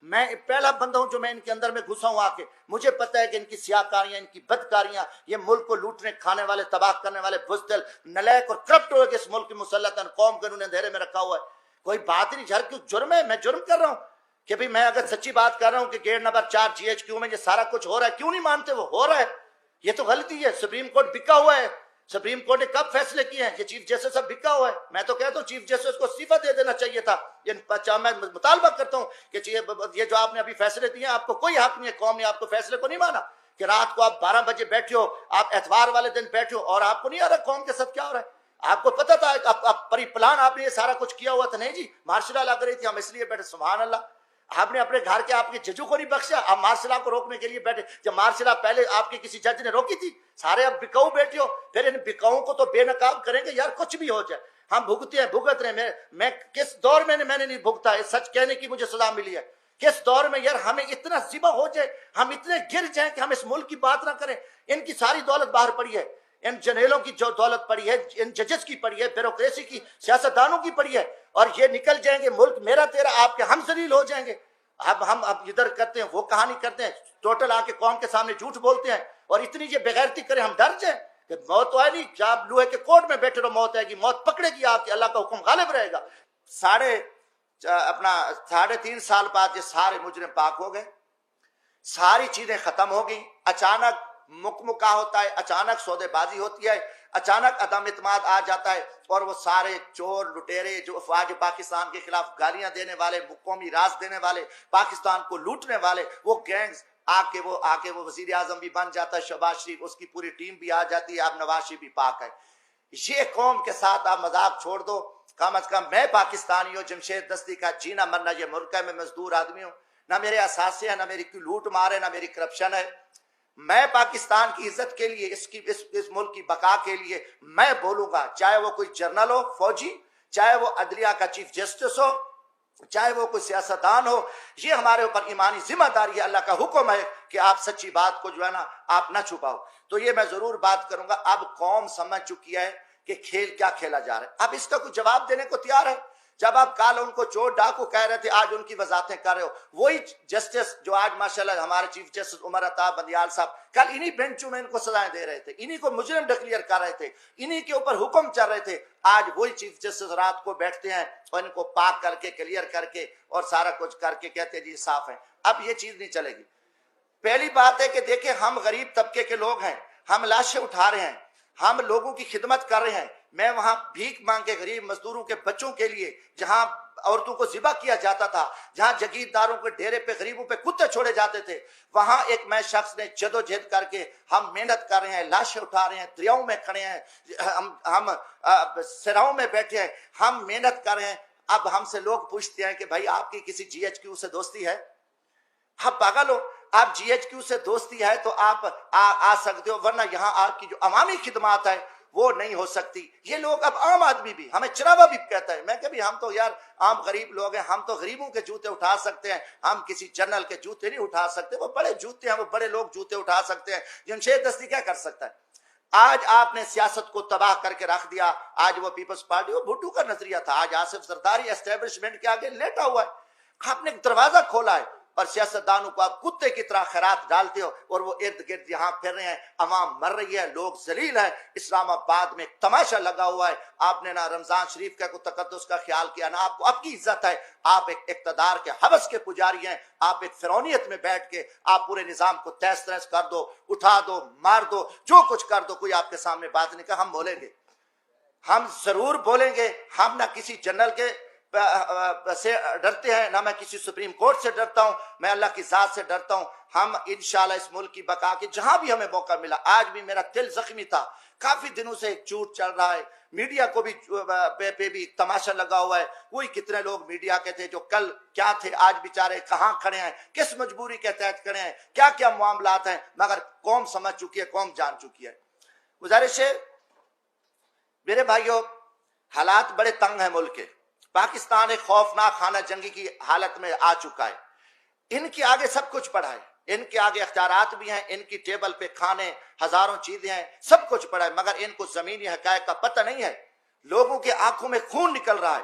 میں پہلا بندہ ہوں جو میں ان کے اندر میں گھسا ہوں آ کے. مجھے پتہ ہے کہ ان کی سیاہکاریاں، ان کی بدکاریاں، یہ ملک کو لوٹنے کھانے والے، تباہ کرنے والے بزدل، نلیک اور کرپٹ ہو کے اس ملک کی مسلطن قوم کو انہوں نے اندھیرے میں رکھا ہوا ہے. کوئی بات نہیں، جھر کیوں جرم ہے؟ میں جرم کر رہا ہوں کہ بھئی میں اگر سچی بات کر رہا ہوں کہ گیٹ نمبر 4 GHQ میں یہ سارا کچھ ہو رہا ہے، کیوں نہیں مانتے؟ وہ ہو رہا ہے، یہ تو غلطی ہے. سپریم کورٹ بکا ہوا ہے. سپریم کورٹ نے کب فیصلے کیے ہیں؟ یہ چیف جسٹس اب بکا ہوا ہے. میں تو کہتا ہوں چیف جسٹس کو استعفیٰ دے دینا چاہیے تھا. میں مطالبہ کرتا ہوں کہ یہ جو آپ نے ابھی فیصلے دیے ہیں، آپ کو کوئی حق نہیں ہے، قوم نے آپ کو فیصلے کو نہیں مانا کہ رات کو آپ 12 بجے بیٹھے ہو، آپ اتوار والے دن بیٹھے ہو اور آپ کو نہیں آ رہا قوم کے ساتھ کیا ہو رہا ہے. آپ کو پتا تھا پری پلان آپ نے یہ سارا کچھ کیا ہوا تھا؟ نہیں جی، مارشل لا لگ رہی تھی، ہم اس لیے بیٹھے. سبحان اللہ، آپ نے اپنے گھر کے آپ کے ججوں کو نہیں بخشا، آپ مارشل کو روکنے کے لیے بیٹھے. جب مارشل پہلے آپ کے کسی جج نے روکی تھی، سارے اب بکاؤ بیٹھے ہو. پھر ان بکاؤں کو تو بے نقاب کریں گے یار، کچھ بھی ہو جائے. ہم بھگتے ہیں، بھگت رہے ہیں. میں کس دور میں نے نہیں بھگتا ہے، سچ کہنے کی مجھے سزا ملی ہے. کس دور میں یار ہمیں اتنا ذبح ہو جائے، ہم اتنے گر جائیں کہ ہم اس ملک کی بات نہ کریں. ان کی ساری دولت باہر پڑی ہے، ان جنرلوں کی جو دولت پڑی ہے، ان ججز کی پڑی ہے، بیوروکریسی کی، سیاستدانوں کی پڑی ہے، اور یہ نکل جائیں گے. ملک میرا تیرا آپ کے ہم ذلیل ہو جائیں گے. اب ہم ادھر کرتے ہیں، وہ کہانی کرتے ہیں، ٹوٹل آ کے قوم کے سامنے جھوٹ بولتے ہیں اور اتنی یہ بغیرتی کریں ہم ڈر جائیں کہ موت تو آئے نہیں. جب لوہے کے کوٹ میں بیٹھے رہو، موت آئے گی، موت پکڑے گی آ کے، اللہ کا حکم غالب رہے گا. 3.5 سال بعد یہ سارے مجرم پاک ہو گئے، ساری چیزیں ختم ہو گئی. اچانک مکمکا ہوتا ہے، اچانک سودے بازی ہوتی ہے، اچانک عدم اعتماد آ جاتا ہے، اور وہ سارے چور لٹیرے جو افواج پاکستان کے خلاف گالیاں دینے والے، قومی راز دینے والے، پاکستان کو لوٹنے والے، وہ گینگز آ کے وہ وزیر اعظم بھی بن جاتا ہے شہباز شریف، اس کی پوری ٹیم بھی آ جاتی ہے، اب نواز شریف بھی پاک ہے. یہ قوم کے ساتھ آپ مذاق چھوڑ دو. کم از کم میں پاکستانی ہوں، جمشید دستی کا جینا مرنا یہ ملک ہے، میں مزدور آدمی ہوں، نہ میرے اثاثے ہیں، نہ میری کوئی لوٹ مار ہے، نہ میری کرپشن ہے. میں پاکستان کی عزت کے لیے، اس ملک کی بقا کے لیے میں بولوں گا، چاہے وہ کوئی جرنل ہو، فوجی، چاہے وہ عدلیہ کا چیف جسٹس ہو، چاہے وہ کوئی سیاستدان ہو. یہ ہمارے اوپر ایمانی ذمہ داری ہے، اللہ کا حکم ہے کہ آپ سچی بات کو جو ہے نا آپ نہ چھپاؤ. تو یہ میں ضرور بات کروں گا. اب قوم سمجھ چکی ہے کہ کھیل کیا کھیلا جا رہا ہے. اب اس کا کوئی جواب دینے کو تیار ہے. جب آپ کل ان کو چور ڈاکو کہہ رہے تھے، آج ان کی وضاحتیں کر رہے ہو. وہی جسٹس جو آج ماشاءاللہ ہمارے چیف جسٹس عمر عطا بندیال صاحب کل انہی بینچوں میں ان کو سزائیں دے رہے تھے، انہی کو مجرم ڈکلیئر کر رہے تھے، انہی کے اوپر حکم چل رہے تھے. آج وہی چیف جسٹس رات کو بیٹھتے ہیں اور ان کو پاک کر کے، کلیئر کر کے اور سارا کچھ کر کے کہتے ہیں جی صاف ہیں. اب یہ چیز نہیں چلے گی. پہلی بات ہے کہ دیکھیں، ہم غریب طبقے کے لوگ ہیں، ہم لاشیں اٹھا رہے ہیں، ہم لوگوں کی خدمت کر رہے ہیں. میں وہاں بھیک مانگ کے غریب مزدوروں کے بچوں کے لیے، جہاں عورتوں کو ذبح کیا جاتا تھا، جہاں جگیرداروں کے ڈیرے پہ غریبوں پہ کتے چھوڑے جاتے تھے، وہاں ایک میں شخص نے جدوجہد کر کے ہم محنت کر رہے ہیں، لاشیں اٹھا رہے ہیں، دریاؤں میں کھڑے ہیں، ہم سراؤں میں بیٹھے ہیں، ہم محنت کر رہے ہیں. اب ہم سے لوگ پوچھتے ہیں کہ بھائی آپ کی کسی GHQ سے دوستی ہے؟ آپ پاگل ہو؟ آپ GHQ سے دوستی ہے تو آپ آ سکتے ہو، ورنہ یہاں آپ کی جو عوامی خدمات ہے وہ نہیں ہو سکتی. یہ لوگ اب عام آدمی بھی ہمیں چراوا بھی کہتا ہے. میں کہ ہم تو یار عام غریب لوگ ہیں، ہم تو غریبوں کے جوتے اٹھا سکتے ہیں، ہم کسی جنرل کے جوتے نہیں اٹھا سکتے. وہ بڑے جوتے ہیں، وہ بڑے لوگ جوتے اٹھا سکتے ہیں. جمشید دستی کیا کر سکتا ہے؟ آج آپ نے سیاست کو تباہ کر کے رکھ دیا. آج وہ پیپلز پارٹی، وہ بھٹو کا نظریہ تھا، آج آصف زرداری اسٹیبلشمنٹ کے آگے لیٹا ہوا ہے. آپ نے ایک دروازہ کھولا ہے اور سیاستدانوں کو آپ کتے کی طرح خیرات ڈالتے ہو، اور وہ ارد گرد یہاں پھر رہے ہیں. عوام مر رہی ہے، لوگ ذلیل ہیں. اسلام آباد میں ایک تماشا لگا ہوا ہے. آپ نے نہ رمضان شریف کا کوئی تقدس کا خیال کیا، نہ آپ کو آپ کی عزت ہے. آپ ایک اقتدار کے ہوس کے پجاری ہیں. آپ ایک فرعونیت میں بیٹھ کے آپ پورے نظام کو تہس نہس کر دو، اٹھا دو، مار دو، جو کچھ کر دو. کوئی آپ کے سامنے بات نہیں. کہ ہم بولیں گے، ہم ضرور بولیں گے. ہم نہ کسی جنرل کے سے ڈرتے ہیں، نہ میں کسی سپریم کورٹ سے ڈرتا ہوں، میں اللہ کی ذات سے ڈرتا ہوں. ہم انشاءاللہ اس ملک کی بقا کے جہاں بھی ہمیں موقع ملا. آج بھی میرا دل زخمی تھا. کافی دنوں سے ایک جھوٹ چل رہا ہے، میڈیا کو بھی پہ بھی تماشا لگا ہوا ہے. وہی کتنے لوگ میڈیا کے تھے جو کل کیا تھے، آج بیچارے کہاں کھڑے ہیں، کس مجبوری کے تحت کھڑے ہیں، کیا کیا معاملات ہیں. مگر قوم سمجھ چکی ہے، قوم جان چکی ہے. گزارش ہے میرے بھائیوں، حالات بڑے تنگ ہیں ملک کے. پاکستان ایک خوفناک خانہ جنگی کی حالت میں آ چکا ہے. ان کے آگے سب کچھ پڑا ہے، ان کے آگے اختیارات بھی ہیں، ان کی ٹیبل پہ کھانے ہزاروں چیزیں ہیں، سب کچھ پڑا ہے. مگر ان کو زمینی حقائق کا پتہ نہیں ہے. لوگوں کے آنکھوں میں خون نکل رہا ہے.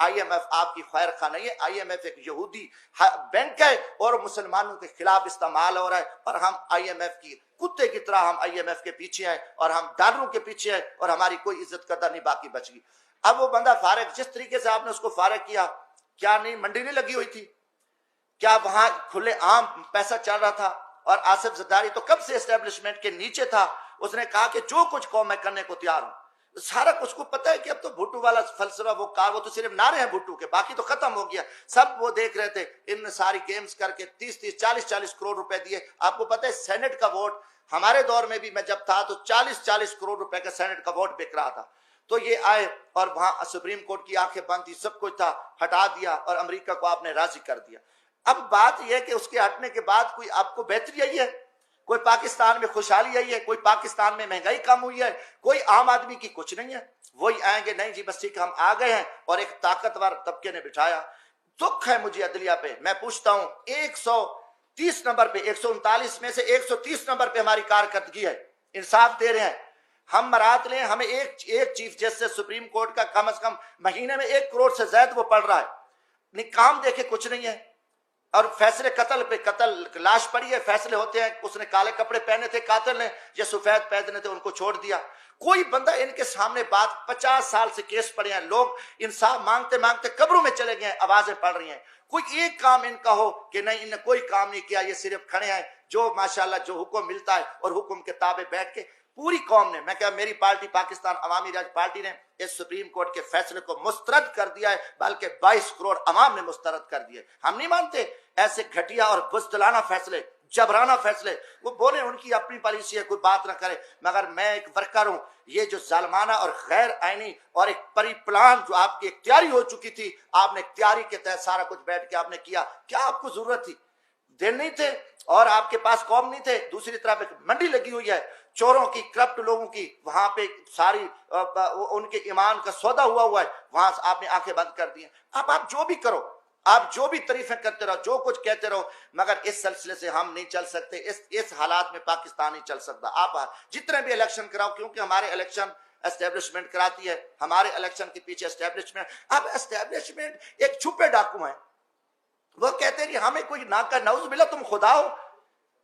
IMF آپ کی خیر خواہ نہیں ہے. IMF ایک یہودی بینک ہے اور مسلمانوں کے خلاف استعمال ہو رہا ہے, اور ہم IMF کی کتے کی طرح ہم IMF کے پیچھے ہیں اور ہم ڈالروں کے پیچھے ہیں, اور ہماری کوئی عزت قدر نہیں باقی بچ گئی. اب وہ بندہ فارغ, جس طریقے سے آپ نے اس کو فارغ کیا, کیا نہیں منڈی نہیں لگی ہوئی تھی؟ کیا وہاں کھلے عام پیسہ چل رہا تھا؟ اور آصف زرداری تو کب سے اسٹیبلشمنٹ کے نیچے تھا, اس نے کہا کہ جو کچھ قوم میں کرنے کو تیار ہوں. سارا کچھ کو پتہ ہے کہ اب تو بھٹو والا فلسفہ وہ کہا, وہ تو صرف نعرے ہیں بھٹو کے, باقی تو ختم ہو گیا. سب وہ دیکھ رہے تھے, ان نے ساری گیمز کر کے 30-30 40-40 کروڑ روپے دیے. آپ کو پتہ ہے سینٹ کا ووٹ ہمارے دور میں بھی میں جب تھا تو 40-40 کروڑ روپے کا سینٹ کا ووٹ بک رہا تھا. تو یہ آئے اور وہاں سپریم کورٹ کی آنکھیں بند تھی, سب کچھ تھا, ہٹا دیا اور امریکہ کو آپ نے راضی کر دیا. اب بات یہ ہے کہ اس کے ہٹنے کے بعد کوئی آپ کو بہتری آئی ہے؟ کوئی پاکستان میں خوشحالی آئی ہے؟ کوئی پاکستان میں مہنگائی کم ہوئی ہے؟ کوئی عام آدمی کی کچھ نہیں ہے. وہی آئیں گے, نہیں جی بس ٹھیک ہم آ گئے ہیں, اور ایک طاقتور طبقے نے بٹھایا. دکھ ہے مجھے عدلیہ پہ. میں پوچھتا ہوں 130 نمبر پہ, 139 میں سے 130 نمبر پہ ہماری کارکردگی ہے, انصاف دے رہے ہیں. ہم مرات لیں, ہمیں ایک چیف جسٹس سپریم کورٹ کا کم از کم مہینے میں 1 کروڑ سے زائد وہ پڑ رہا ہے, نہیں کام دیکھے کچھ نہیں ہے. اور فیصلے قتل پہ قتل, لاش پڑی ہے, فیصلے ہوتے ہیں, اس نے کالے کپڑے پہنے تھے قاتل نے یا سفید پہنے تھے, ان کو چھوڑ دیا. کوئی بندہ ان کے سامنے بات, 50 سال سے کیس پڑے ہیں, لوگ انصاف مانگتے مانگتے قبروں میں چلے گئے ہیں, آوازیں پڑ رہی ہیں. کوئی ایک کام ان کا ہو کہ نہیں ان نے کوئی کام نہیں کیا, یہ صرف کھڑے ہیں جو ماشاءاللہ جو حکم ملتا ہے اور حکم کے تابع بیٹھ کے. پوری قوم نے, میں کہا میری پارٹی پاکستان عوامی راج پارٹی نے اس سپریم کورٹ کے فیصلے کو مسترد کر دیا ہے, بلکہ 22 کروڑ عوام نے مسترد کر دیا. ہم نہیں مانتے ایسے گھٹیا اور بزدلانہ فیصلے, جبرانہ فیصلے. وہ بولے ان کی اپنی پالیسی ہے, کوئی بات نہ کرے, مگر میں ایک ورکر ہوں. یہ جو ظالمانہ اور غیر آئینی اور ایک پری پلان جو آپ کی اختیاری ہو چکی تھی, آپ نے اختیاری کے تحت سارا کچھ بیٹھ کے آپ نے کیا. کیا آپ کو ضرورت تھی؟ دن نہیں تھے اور آپ کے پاس قوم نہیں تھے. دوسری طرف ایک منڈی لگی ہوئی ہے چوروں کی, کرپٹ لوگوں کی, وہاں پہ ساری ان کے ایمان کا سودا ہوا ہے, وہاں سے آپ نے آنکھیں بند کر دی ہیں. اب آپ جو بھی کرو, آپ جو بھی تعریفیں کرتے رہو, جو کچھ کہتے رہو, مگر اس سلسلے سے ہم نہیں چل سکتے. اس حالات میں پاکستان نہیں چل سکتا. آپ جتنے بھی الیکشن کراؤ, کیونکہ ہمارے الیکشن اسٹیبلشمنٹ کراتی ہے, ہمارے الیکشن کے پیچھے اسٹیبلشمنٹ. اب اسٹیبلشمنٹ ایک چھپے ڈاکو ہیں, وہ کہتے ہیں کہ ہمیں کوئی نہ کر, نعوذ باللہ تم خدا ہو.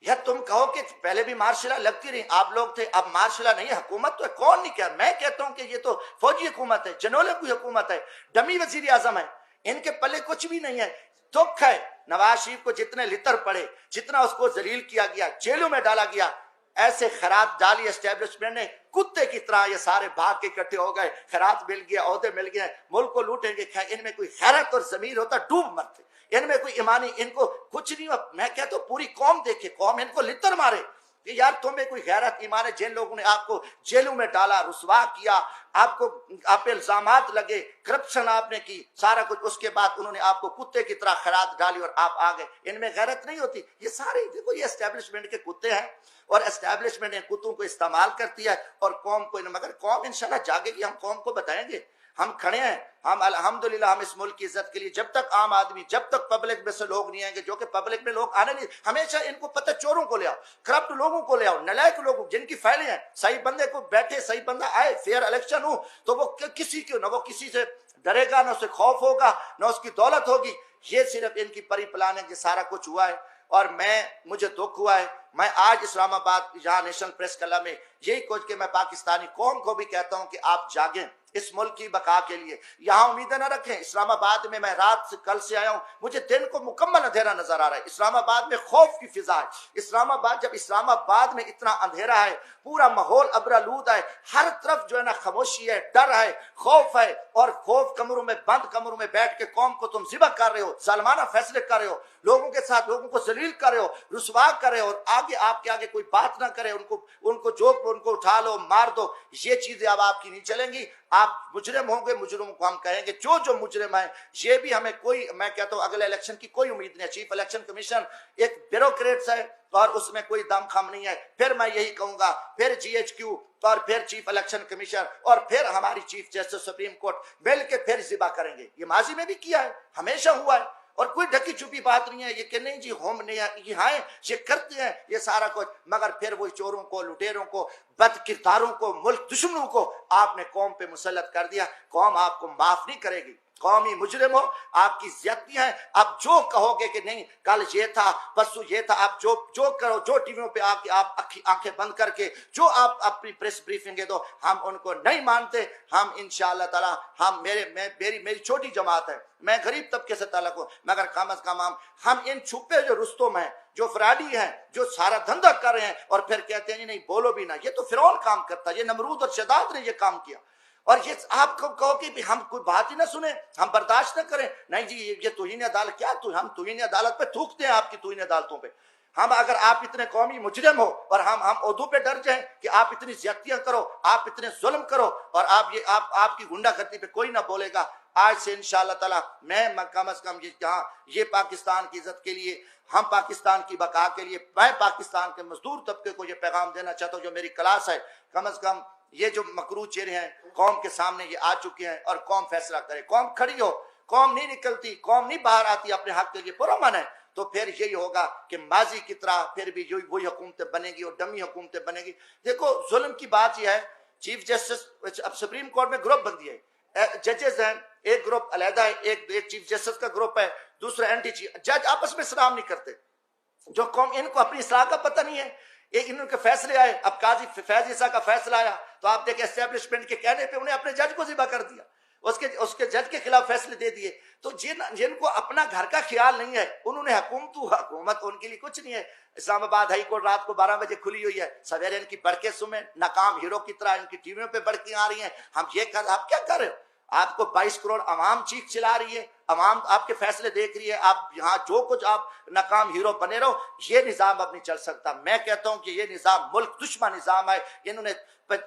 یا تم کہو کہ پہلے بھی مارشلہ لگتی رہی, آپ لوگ تھے, اب مارشلہ نہیں, حکومت تو ہے. کون نہیں کہہ, میں کہتا ہوں کہ یہ تو فوجی حکومت ہے, جنولے کی حکومت ہے, ڈمی وزیر اعظم ہے, ان کے پلے کچھ بھی نہیں ہے. دکھ ہے نواز شریف کو جتنے لتر پڑے, جتنا اس کو ذلیل کیا گیا, جیلوں میں ڈالا گیا, ایسے خیرات ڈالی اسٹیبلشمنٹ نے کتے کی طرح. یہ سارے بھاگ کے اکٹھے ہو گئے, خیرات مل گیا, عہدے مل گئے, ملک کو لوٹیں گے. ان میں کوئی خیرت اور ضمیر ہوتا ڈوب مرتے, ان میں کوئی ایمانی, ان کو کچھ نہیں. میں کہتا ہوں پوری قوم دیکھے, قوم ان کو لتر مارے کہ یار تمہیں کوئی غیرت ایمان ہے. جن لوگوں نے آپ کو جیلوں میں ڈالا, رسوا کیا, آپ کو آپ پہ الزامات لگے, کرپشن آپ نے کی, سارا کچھ, اس کے بعد انہوں نے آپ کو کتے کی طرح خیرات ڈالی اور آپ آ گئے. ان میں غیرت نہیں ہوتی. یہ سارے دیکھو یہ اسٹیبلشمنٹ کے کتے ہیں, اور اسٹیبلشمنٹ ان کتوں کو استعمال کرتی ہے اور قوم کو. مگر قوم انشاءاللہ جاگے گی, ہم قوم کو بتائیں گے, ہم کھڑے ہیں. ہم الحمدللہ ہم اس ملک کی عزت کے لیے, جب تک عام آدمی, جب تک پبلک میں سے لوگ نہیں آئیں گے, جو کہ پبلک میں لوگ آنے نہیں, ہمیشہ ان کو پتہ, چوروں کو لے آؤ, کرپٹ لوگوں کو لے آؤ, نالائق لوگوں جن کی فائلیں ہیں, صحیح بندے کو بیٹھے, صحیح بندہ آئے, فیئر الیکشن ہو, تو وہ کسی کو نہ, وہ کسی سے ڈرے گا, نہ اسے خوف ہوگا, نہ اس کی دولت ہوگی. یہ صرف ان کی پری پلان ہے کہ سارا کچھ ہوا ہے. اور مجھے دکھ ہوا ہے. میں آج اسلام آباد یہاں نیشنل پریس کلب میں یہی کچھ کہ میں پاکستانی قوم کو بھی کہتا ہوں کہ آپ جاگیں اس ملک کی بقا کے لیے. یہاں امیدیں نہ رکھیں. اسلام آباد میں رات سے کل سے آیا ہوں, مجھے دن کو مکمل اندھیرا نظر آ رہا ہے. اسلام آباد میں خوف کی فضا ہے. اسلام آباد, جب اسلام آباد میں اتنا اندھیرا ہے, پورا ماحول ابرآلود ہے, ہر طرف جو ہے نا خاموشی ہے, ڈر ہے, خوف ہے, اور خوف کمروں میں, بند کمروں میں بیٹھ کے قوم کو تم ذبح کر رہے ہو, ظالمانہ فیصلے کر رہے ہو, لوگوں کے ساتھ لوگوں کو ذلیل کر رہے ہو, رسوا کر رہے ہو, اور آگے آپ کے آگے کوئی بات نہ کرے, ان کو جوک, ان کو اٹھا لو, مار دو. یہ چیزیں اب آپ کی نہیں چلیں گی. آپ مجرم ہوں گے, مجرموں کو ہم کہیں گے جو مجرم ہیں. یہ بھی ہمیں کوئی, میں کہتا ہوں اگلے الیکشن کی کوئی امید نہیں ہے. چیف الیکشن کمیشن ایک بیوروکریٹس ہے اور اس میں کوئی دم خم نہیں ہے. پھر میں یہی کہوں گا, پھر GHQ اور پھر چیف الیکشن کمیشن اور پھر ہماری چیف جسٹس سپریم کورٹ مل کے پھر ذبح کریں گے. یہ ماضی میں بھی کیا ہے, ہمیشہ ہوا ہے, اور کوئی ڈھکی چھپی بات نہیں ہے. یہ کہ نہیں جی ہم نہیں, یہ کرتے ہیں یہ سارا کچھ, مگر پھر وہی چوروں کو, لٹیروں کو, بد کرداروں کو, ملک دشمنوں کو آپ نے قوم پہ مسلط کر دیا. قوم آپ کو معاف نہیں کرے گی. قومی مجرم ہو, آپ کی زیادتی ہیں. آپ جو کہو گے کہ نہیں کل یہ تھا پرسوں یہ تھا, آپ جو کرو, جو ٹی ویوں پہ آ کے آپ آنکھیں بند کر کے جو آپ اپنی پریس بریفنگیں دو, ہم ان کو نہیں مانتے. ہم انشاءاللہ تعالی ہم میری چھوٹی جماعت ہے, میں غریب طبقے سے تعلق ہوں, مگر کم از کم ہم ان چھپے جو رستم ہیں, جو فراڈی ہیں, جو سارا دھندا کر رہے ہیں اور پھر کہتے ہیں نہیں بولو بھی نہ, یہ تو فرعون کام کرتا, یہ نمرود اور شداد نے یہ کام کیا. اور یہ آپ کو کہو کہ ہم کوئی بات ہی نہ سنیں, ہم برداشت نہ کریں, نہیں جی یہ توہین عدالت, کیا ہم توہین عدالت پہ تھوکتے ہیں آپ کی توہین عدالتوں پہ. ہم اگر آپ اتنے قومی مجرم ہو اور ہم عہدوں پہ ڈر جائیں کہ آپ اتنی زیادتیاں کرو, آپ اتنے ظلم کرو, اور آپ کی غنڈہ گردی پہ کوئی نہ بولے گا. آج سے انشاءاللہ تعالی میں کم از کم یہ پاکستان کی عزت کے لیے, ہم پاکستان کی بقا کے لیے, میں پاکستان کے مزدور طبقے کو یہ پیغام دینا چاہتا ہوں, جو میری کلاس ہے, کم از کم یہ جو مکروہ چہرے ہیں قوم کے سامنے یہ آ چکے ہیں, اور قوم فیصلہ کرے. قوم کھڑی ہو, قوم نہیں نکلتی, قوم نہیں باہر آتی اپنے حق کے لیے پرامن ہے, تو پھر یہی ہوگا کہ ماضی کی طرح پھر بھی وہی حکومتیں بنے گی اور ڈمی حکومتیں بنے گی. دیکھو ظلم کی بات یہ ہے, چیف جسٹس اب سپریم کورٹ میں گروپ بندی ہے, ججز ہیں, ایک گروپ علیحدہ ہے, ایک چیف جسٹس کا گروپ ہے, دوسرا اینٹی چیف. جج آپس میں سلام نہیں کرتے. جو قوم ان کو اپنی اصلاح کا پتہ نہیں ہے, ایک ان کے فیصلے آئے, اب قاضی فیض عیسیٰ کا فیصلہ آیا تو آپ دیکھیں اسٹیبلشمنٹ کے کہنے پہ انہیں اپنے جج کو ذبح کر دیا, اس کے جج کے خلاف فیصلے دے دیے. تو جن کو اپنا گھر کا خیال نہیں ہے, انہوں نے حکومت ان کے لیے کچھ نہیں ہے. اسلام آباد ہائی کورٹ رات کو 12 بجے کھلی ہوئی ہے, سویرے ان کی بڑکیں سمیں ناکام ہیرو کی طرح ان کی ٹی ویوں پہ بڑکیں آ رہی ہیں. آپ کیا کر رہے ہو؟ آپ کو 22 کروڑ عوام چیخ چلا رہی ہے, عوام آپ کے فیصلے دیکھ رہی ہے, آپ یہاں جو کچھ آپ ناکام ہیرو بنے رہو. یہ نظام اب نہیں چل سکتا. میں کہتا ہوں کہ یہ نظام ملک دشمن نظام ہے. انہوں نے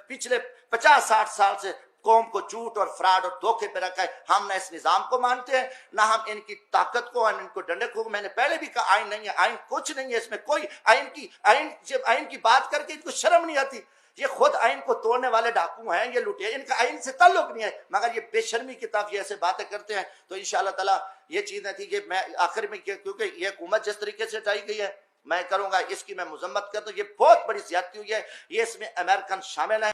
پچھلے 50-60 سال سے قوم کو جھوٹ اور فراڈ اور دھوکے پہ رکھا ہے. ہم نہ اس نظام کو مانتے ہیں, نہ ہم ان کی طاقت کو, ان کو ڈنڈے کو. میں نے پہلے بھی کہا آئین نہیں ہے, آئین کچھ نہیں ہے, اس میں کوئی آئین کی بات کر کے ان کو شرم نہیں آتی. یہ خود آئین کو توڑنے والے ڈاکو ہیں, یہ لوٹے, ان کا آئین سے تعلق نہیں ہے, مگر یہ بے شرمی کی طرف یہ ایسے باتیں کرتے ہیں. تو انشاءاللہ تعالی یہ چیزیں تھی کہ میں آخر میں, کیونکہ یہ حکومت جس طریقے سے چلائی گئی ہے میں کروں گا, اس کی میں مذمت کرتا ہوں. یہ بہت بڑی زیادتی ہوئی ہے, یہ اس میں امریکن شامل ہیں.